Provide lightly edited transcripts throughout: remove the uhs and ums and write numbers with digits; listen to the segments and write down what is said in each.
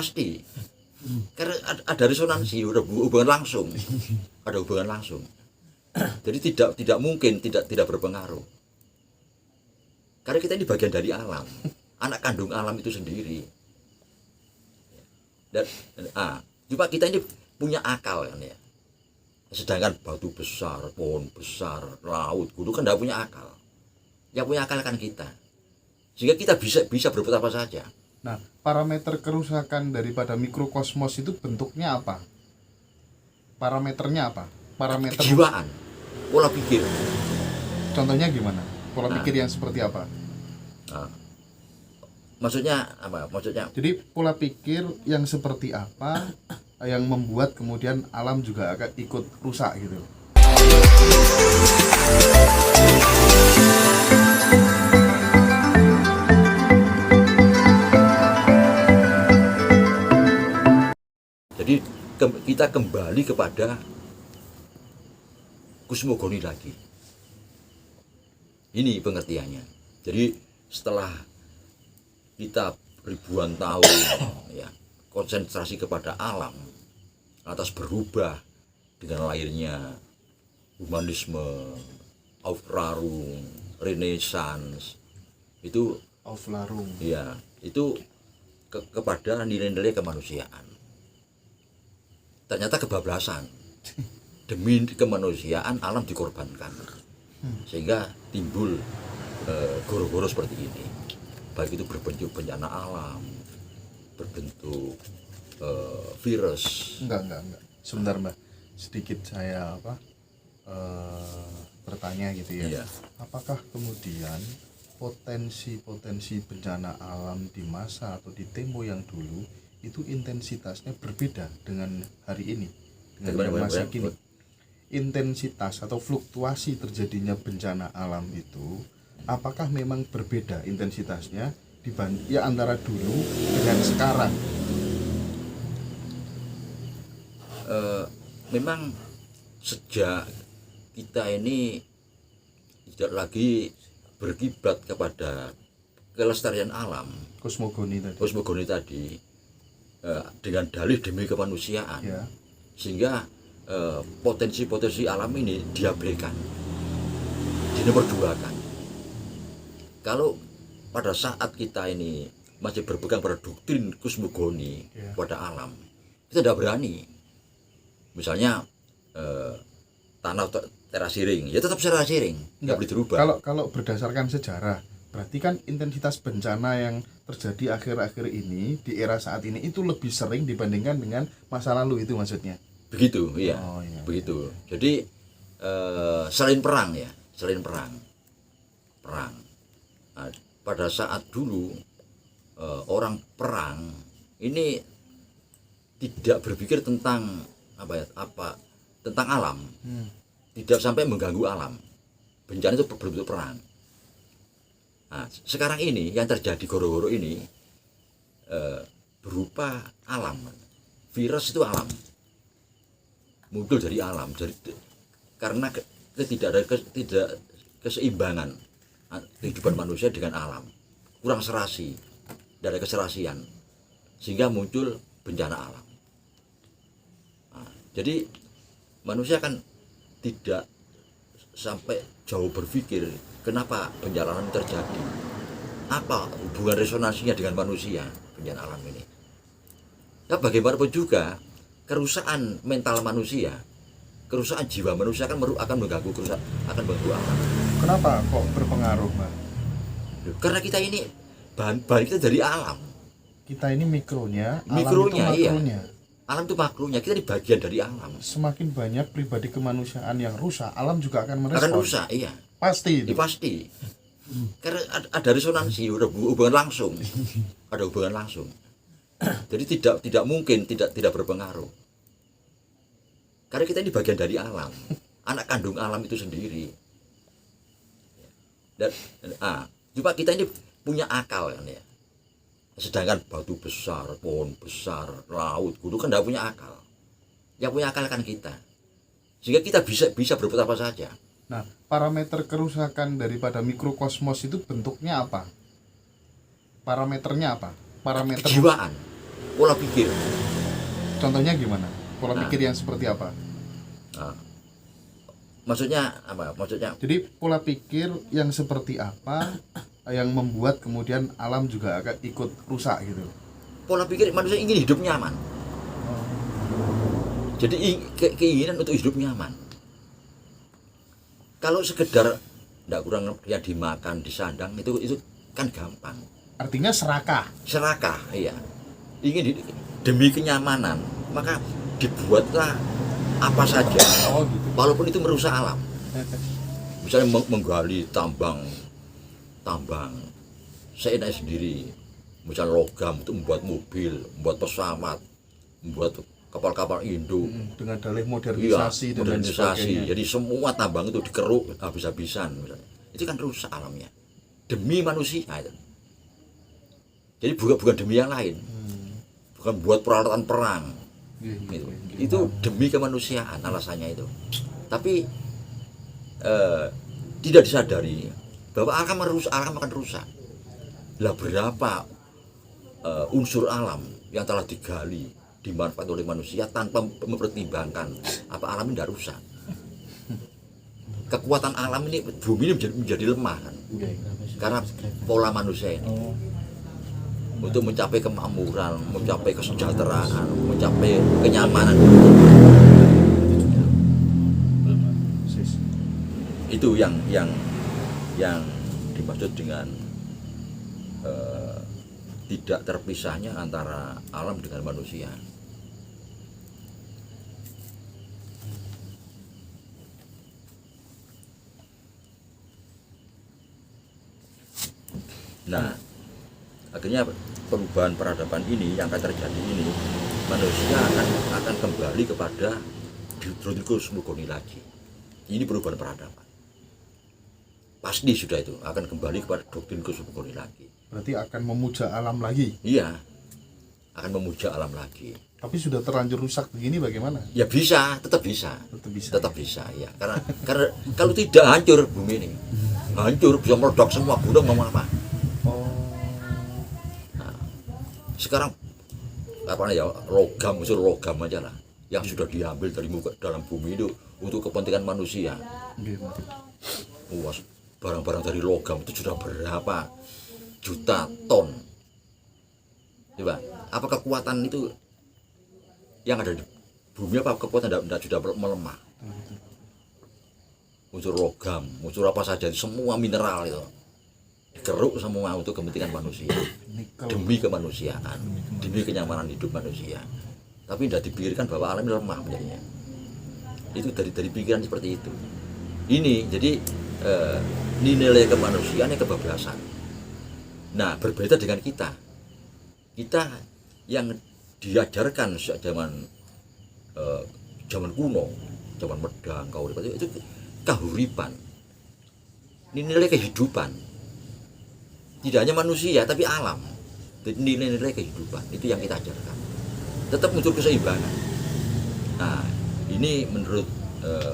pasti. Karena ada resonansi, ada hubungan langsung. Ada hubungan langsung. Jadi tidak mungkin tidak berpengaruh. Karena kita ini bagian dari alam. Anak kandung alam itu sendiri. Dan cuma kita ini punya akal kan ya. Sedangkan batu besar, pohon besar, laut, gunung kan tidak punya akal. Yang punya akal kan kita. Sehingga kita bisa berbuat apa saja. Nah, parameter kerusakan daripada mikrokosmos itu bentuknya apa? Parameternya apa? Parameter Kejiwaan, pola pikir. Contohnya gimana? Pola pikir yang seperti apa? Maksudnya apa? Maksudnya Jadi pola pikir yang seperti apa yang membuat kemudian alam juga akan ikut rusak gitu. jadi kita kembali kepada kosmogoni lagi. Ini pengertiannya. Jadi setelah kita ribuan tahun ya konsentrasi kepada alam, lantas berubah dengan lahirnya humanisme, Aufklärung, Renaissance, itu Aufklärung. ya itu kepada nilai-nilai kemanusiaan. Ternyata kebablasan. Demi kemanusiaan alam dikorbankan, sehingga timbul goro-goro seperti ini. Baik itu berbentuk bencana alam, berbentuk virus. Enggak. Sebentar, Mbak. Sedikit saya bertanya gitu ya. Iya. Apakah kemudian potensi bencana alam di masa atau di tempo yang dulu itu intensitasnya berbeda dengan hari ini, dengan masa kini? Intensitas atau fluktuasi terjadinya bencana alam itu apakah memang berbeda intensitasnya antara dulu dengan sekarang? Memang sejak kita ini tidak lagi berkiblat kepada kelestarian alam, kosmogoni tadi dengan dalih demi kemanusiaan Ya. sehingga potensi-potensi alam ini diabaikan, dinomorduakan. Kalau pada saat kita ini masih berpegang pada doktrin kosmogoni pada alam, kita tidak berani. Misalnya tanah terasiring, ya tetap terasiring, nggak boleh dirubah. Kalau berdasarkan sejarah, berarti kan intensitas bencana yang terjadi akhir-akhir ini di era saat ini itu lebih sering dibandingkan dengan masa lalu, itu maksudnya? Begitu, iya. Oh, iya. Begitu. Jadi selain perang, nah, pada saat dulu orang perang ini tidak berpikir tentang tentang alam, tidak sampai mengganggu alam. Bencana itu berbentuk perang. Nah, sekarang ini yang terjadi goro-goro ini berupa alam. Virus itu alam, muncul dari alam, karena tidak keseimbangan kehidupan manusia dengan alam, kurang serasi, tidak ada keserasian, sehingga muncul bencana alam. Nah, jadi manusia kan tidak sampai jauh berpikir kenapa bencana alam terjadi, apa hubungan resonansinya dengan manusia bencana alam ini. Ya bagaimanapun juga kerusakan mental manusia, kerusakan jiwa manusia akan mengganggu alam. Kenapa kok berpengaruh, Mbak? Karena kita ini bahan kita dari alam. Kita ini mikronya, alam Mikronya, itu makronya. iya. Alam itu makronya, kita ini bagian dari alam. Semakin banyak pribadi kemanusiaan yang rusak, alam juga akan merespon. Akan rusak, iya. Pasti itu. Pasti. Karena ada resonansi, ada hubungan langsung. Ada hubungan langsung. Jadi tidak mungkin tidak berpengaruh. Karena kita ini bagian dari alam. Anak kandung alam itu sendiri. Dan cuma kita ini punya akal kan ya. Sedangkan batu besar, pohon besar, laut, gunung kan tidak punya akal. Yang punya akal kan kita. Sehingga kita bisa berbuat apa saja. Nah, parameter kerusakan daripada mikrokosmos itu bentuknya apa? Parameternya apa? Parameter Kejiwaan, pola pikir. Contohnya gimana? Pola Nah. pikir yang seperti apa? Nah, maksudnya apa? Maksudnya Jadi pola pikir yang seperti apa yang membuat kemudian alam juga akan ikut rusak gitu? pola pikir manusia ingin hidup nyaman. Jadi keinginan untuk hidup nyaman. Kalau sekedar tidak kurang ya dimakan, disandang itu kan gampang. Artinya serakah. Serakah, iya. Demi kenyamanan, maka dibuatlah apa saja. Oh gitu. Walaupun itu merusak alam. Misalnya menggali tambang seenaknya sendiri. Misalnya logam untuk membuat mobil, membuat pesawat, membuat kapal-kapal induk. Dengan dalih modernisasi dan lain sebagainya. Jadi semua tambang itu dikeruk habis-habisan misalnya. Itu kan rusak alamnya. Demi manusia itu. Jadi bukan demi yang lain. Bukan buat peralatan perang. Gitu. Itu demi kemanusiaan alasannya itu. Tapi tidak disadari bahwa alam akan rusak. Lah berapa unsur alam yang telah digali, dimanfaatkan oleh manusia tanpa mempertimbangkan apa alam ini tidak rusak. Kekuatan alam ini, bumi ini menjadi lemah kan, karena pola manusia ini untuk mencapai kemakmuran, mencapai kesejahteraan, mencapai kenyamanan. Itu yang dimaksud dengan tidak terpisahnya antara alam dengan manusia. Nah, akhirnya perubahan peradaban ini yang akan terjadi ini, manusia akan kembali kepada doktrin kosmogoni lagi. Ini perubahan peradaban. Pasti sudah itu akan kembali kepada doktrin kosmogoni lagi. Berarti akan memuja alam lagi. Iya, akan memuja alam lagi. Tapi sudah terlanjur rusak begini bagaimana? Ya bisa, tetap bisa. Tetap bisa. Ya. Karena kalau tidak hancur bumi ini, hancur bisa meledak semua gunung mau apa. Nah, sekarang ya unsur logam aja lah yang sudah diambil dari dalam bumi itu untuk kepentingan manusia. Barang-barang dari logam itu sudah berapa juta ton. Coba, apa kekuatan itu yang ada di bumi, apa kekuatan tidak sudah melemah? Unsur logam, unsur apa saja, semua mineral itu dikeruk semua untuk kepentingan manusia, demi kemanusiaan, demi kenyamanan hidup manusia. Tapi tidak dipikirkan bahwa alam ini lemah menjadinya. Itu dari pikiran seperti itu. Ini jadi nilai kemanusiaan yang kebablasan. Nah, berbeda dengan kita yang diajarkan sejak zaman kuno, zaman medang, itu kahuripan. Ini nilai kehidupan. Tidak hanya manusia tapi alam. Nilai-nilai kehidupan itu yang kita ajarkan. Tetap muncul keseimbangan. Nah, ini menurut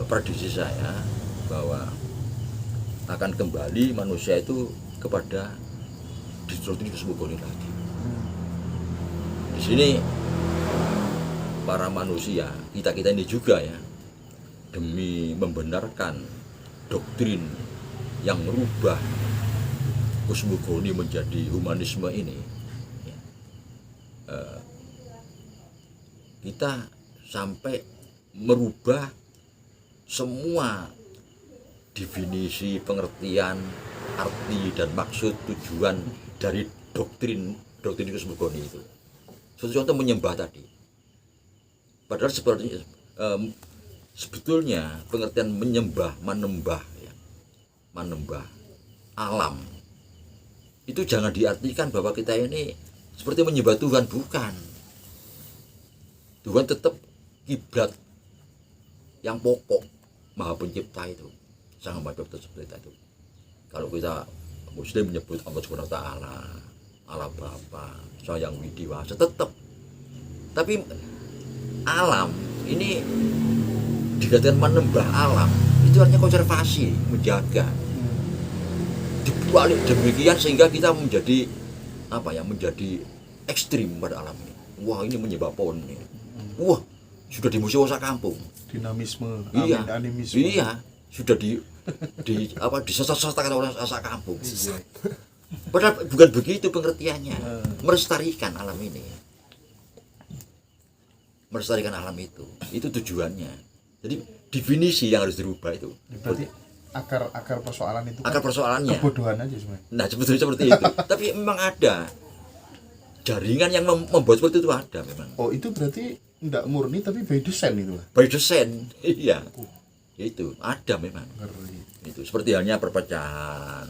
prediksi saya bahwa akan kembali manusia itu kepada doktrin kosmogoni lagi. Di sini para manusia, kita ini juga ya, demi membenarkan doktrin yang merubah kosmogoni menjadi humanisme ini, ya, kita sampai merubah semua definisi, pengertian, arti dan maksud tujuan dari doktrin kosmogoni itu. Contoh menyembah tadi. Padahal sebetulnya pengertian menembah alam itu jangan diartikan bahwa kita ini seperti menyembah Tuhan, bukan. Tuhan tetap kiblat yang pokok, Maha Pencipta itu, Sang Maha Pencipta itu. Kalau kita Muslim menyebut Allah Subhanahu wa taala, Allah Bapa, Sang Widi Wasa, tetap. Tapi alam ini dikatakan menembah alam, itu artinya konservasi, menjaga. Dibalik demikian sehingga kita menjadi menjadi ekstrim pada alam ini, wah ini menyembah pohon ini, wah sudah dimusuhi sak kampung. Dinamisme, Iya, animisme. iya, sudah disesat-sesatkan oleh sak kampung. Iya. Padahal bukan begitu pengertiannya. Melestarikan alam ini, melestarikan alam itu tujuannya. Jadi definisi yang harus dirubah itu. Berarti akar persoalan itu Akar persoalannya. kebodohan aja sebenarnya. Nah sebetulnya seperti itu. Tapi memang ada jaringan yang membuat seperti itu, ada memang. Oh itu berarti enggak murni tapi by design itu lah. By design, iya. Itu ada memang. Ngeri. Itu seperti halnya perpecahan.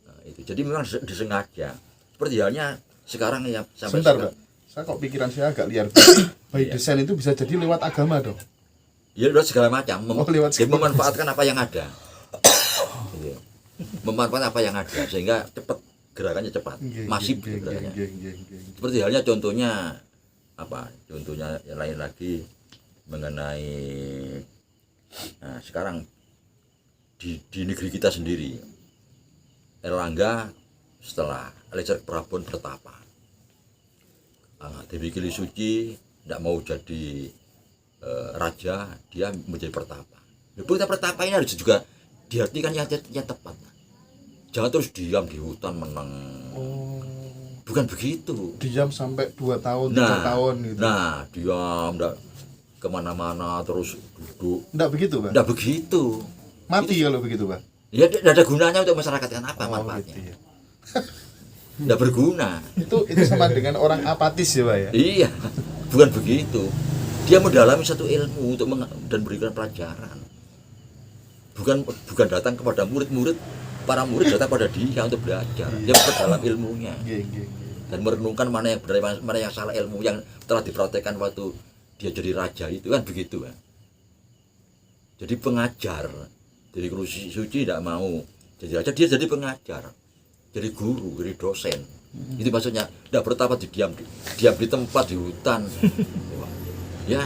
Nah, itu jadi memang disengaja. Seperti halnya sekarang ya sampai Sebentar, sekarang. Pak. Saya kok pikiran saya agak liar. Berarti by Iya. design itu bisa jadi lewat agama dong. Ya udah segala macam. Lewat Dia memanfaatkan apa yang ada. Gitu. Memanfaatkan apa yang ada sehingga cepat, gerakannya cepat, masif gerakannya. Seperti halnya contohnya apa? Contohnya yang lain lagi mengenai sekarang di negeri kita sendiri, Erlangga setelah Lecet Prabon bertapa, Dewi Kili Suci tidak mau jadi raja, dia menjadi pertapa. Kita pertapa ini harus juga diartikan yang tepat. Jangan terus diam di hutan menang. Oh. Bukan begitu. Diam sampai 2 tahun, 3 tahun gitu. Nah, diam, enggak kemana-mana terus duduk. Enggak begitu, Pak? Enggak begitu. Mati kalau begitu, Pak. Ya tidak ada gunanya untuk masyarakat, kan apa manfaatnya? Gitu ya. Enggak berguna. Itu sama dengan orang apatis ya, Pak ya? Iya, bukan begitu. Dia mendalami satu ilmu untuk dan memberikan pelajaran. Bukan datang kepada murid-murid, para murid datang pada dia untuk belajar. Dia memperdalam ilmunya dan merenungkan mana yang benar, mana yang salah, ilmu yang telah dipraktekkan waktu dia jadi raja itu, kan begitu kan. Jadi pengajar. Jadi Kili Suci tidak mau jadi raja, dia jadi pengajar, jadi guru, jadi dosen. Itu maksudnya, tidak bertapa diam di tempat, di hutan. Ya,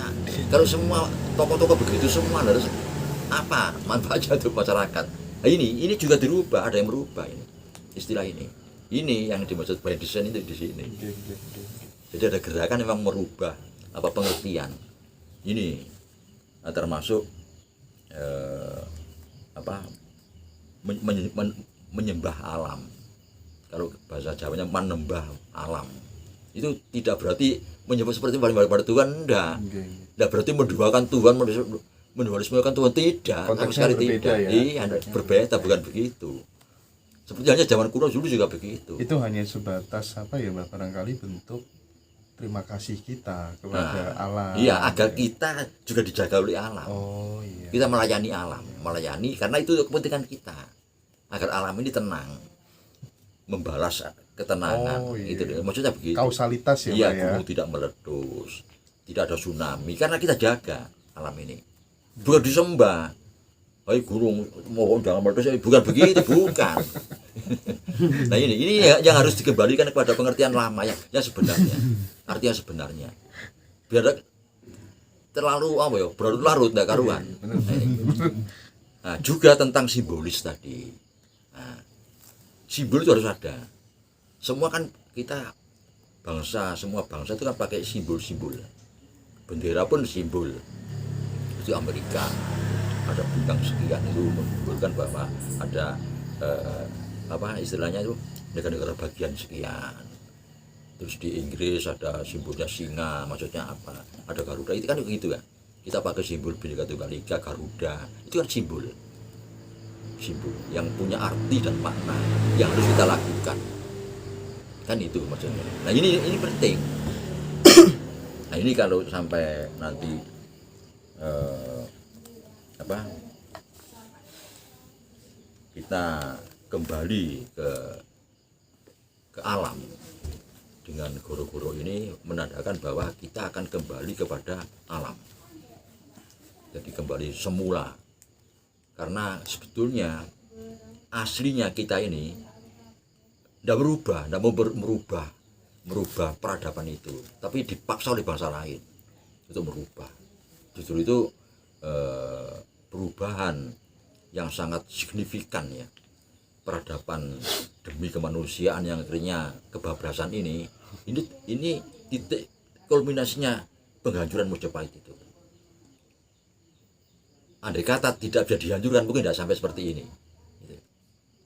kalau semua tokoh-tokoh begitu semua harus apa manfaatnya untuk masyarakat. Nah, ini juga dirubah, ada yang merubah ini istilah ini. Ini yang dimaksud by design itu di sini. Jadi ada gerakan memang merubah apa pengertian. Ini termasuk menyembah alam. Kalau bahasa Jawanya menembah alam. Itu tidak berarti menyebut seperti pada Tuhan, enggak. Enggak berarti menduakan Tuhan, mendualismekan Tuhan, tidak. Sama sekali tidak. Ya? Iya, berbeda, bukan begitu. Seperti hanya zaman kuno dulu juga begitu. Itu hanya sebatas apa ya, Mbak, barangkali bentuk terima kasih kita kepada alam. Iya, agar kita juga dijaga oleh alam. Oh iya. Kita melayani alam, melayani karena itu kepentingan kita. Agar alam ini tenang, membalas ketenangan. Oh, iya. Itu maksudnya begitu. Kausalitas ya, iya, Pak ya. gunung tidak meletus, tidak ada tsunami karena kita jaga alam ini. Bukan disembah. Hai gunung, mohon jangan meletus, bukan begitu, bukan. Nah ini yang harus dikembalikan kepada pengertian lama yang sebenarnya, artinya sebenarnya. Biar terlalu apa ya, berlarut-larut enggak karuan. Nah, juga tentang simbolis tadi. Nah, simbol itu harus ada. Semua kan kita semua bangsa itu kan pakai simbol-simbol. Bendera pun simbol. Itu Amerika ada bintang sekian, itu menunjukkan bahwa ada istilahnya itu negara-negara bagian sekian. Terus di Inggris ada simbolnya singa, maksudnya apa? Ada Garuda, itu kan begitu kan. Kita pakai simbol Bhinneka Tunggal Ika, Garuda, itu kan simbol yang punya arti dan makna yang harus kita lakukan. Kan itu maksudnya. Nah ini penting. Nah ini kalau sampai nanti kita kembali ke alam dengan goro-goro ini menandakan bahwa kita akan kembali kepada alam. Jadi kembali semula. Karena sebetulnya aslinya kita ini tidak mau merubah peradaban itu, tapi dipaksa oleh bangsa lain untuk merubah. Justru itu perubahan yang sangat signifikan ya, peradaban demi kemanusiaan yang akhirnya kebablasan ini titik kulminasinya penghancuran Majapahit itu. Andai kata tidak bisa dihancurkan mungkin tidak sampai seperti ini. Gitu.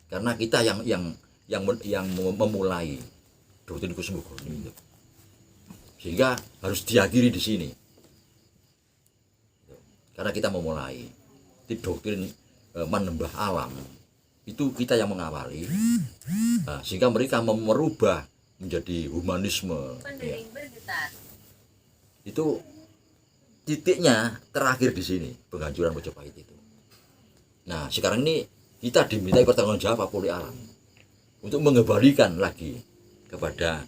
Karena kita yang memulai doktrin kosmogoni itu. Sehingga harus diakhiri di sini. Karena kita memulai di doktrin menembah alam itu kita yang mengawali, nah, sehingga mereka merubah menjadi humanisme. Ya. Itu titiknya terakhir di sini penghancuran Majapahit itu. Nah sekarang ini kita dimintai pertanggungjawaban oleh alam untuk mengembalikan lagi kepada